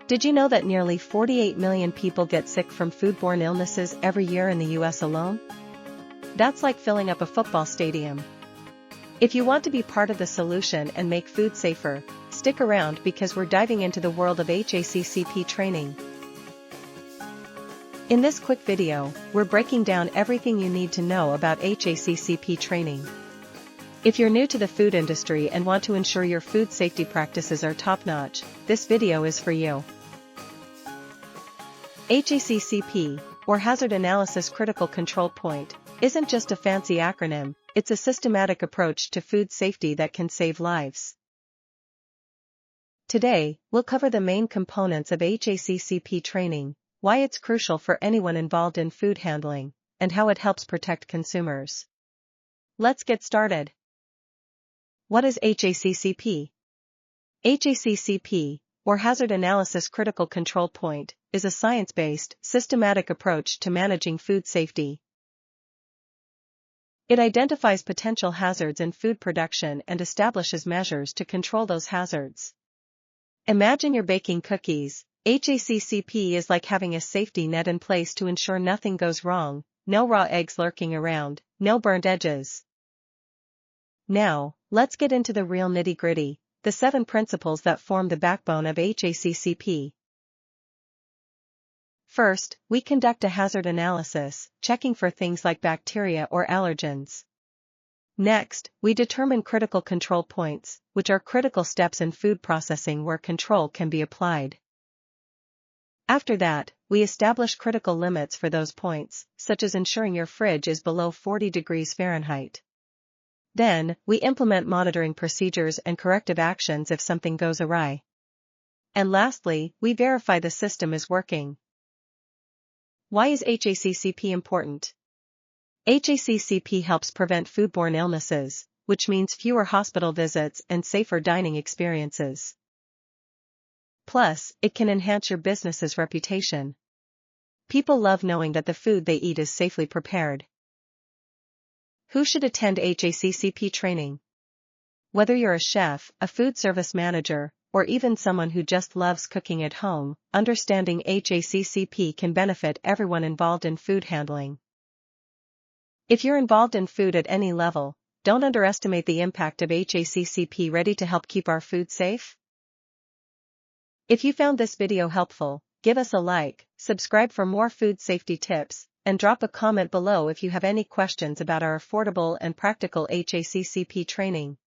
Did you know that nearly 48 million people get sick from foodborne illnesses every year in the US alone? That's like filling up a football stadium. If you want to be part of the solution and make food safer, stick around because we're diving into the world of HACCP training. In this quick video, we're breaking down everything you need to know about HACCP training. If you're new to the food industry and want to ensure your food safety practices are top-notch, this video is for you. HACCP, or Hazard Analysis Critical Control Point, isn't just a fancy acronym, it's a systematic approach to food safety that can save lives. Today, we'll cover the main components of HACCP training, why it's crucial for anyone involved in food handling, and how it helps protect consumers. Let's get started. What is HACCP? HACCP, or Hazard Analysis Critical Control Point, is a science-based, systematic approach to managing food safety. It identifies potential hazards in food production and establishes measures to control those hazards. Imagine you're baking cookies. HACCP is like having a safety net in place to ensure nothing goes wrong, no raw eggs lurking around, no burnt edges. Now, let's get into the real nitty-gritty, the 7 principles that form the backbone of HACCP. First, we conduct a hazard analysis, checking for things like bacteria or allergens. Next, we determine critical control points, which are critical steps in food processing where control can be applied. After that, we establish critical limits for those points, such as ensuring your fridge is below 40 degrees Fahrenheit. Then, we implement monitoring procedures and corrective actions if something goes awry. And lastly, we verify the system is working. Why is HACCP important? HACCP helps prevent foodborne illnesses, which means fewer hospital visits and safer dining experiences. Plus, it can enhance your business's reputation. People love knowing that the food they eat is safely prepared. Who should attend HACCP training? Whether you're a chef, a food service manager, or even someone who just loves cooking at home, understanding HACCP can benefit everyone involved in food handling. If you're involved in food at any level, don't underestimate the impact of HACCP. Ready to help keep our food safe? If you found this video helpful, give us a like, subscribe for more food safety tips, and drop a comment below if you have any questions about our affordable and practical HACCP training.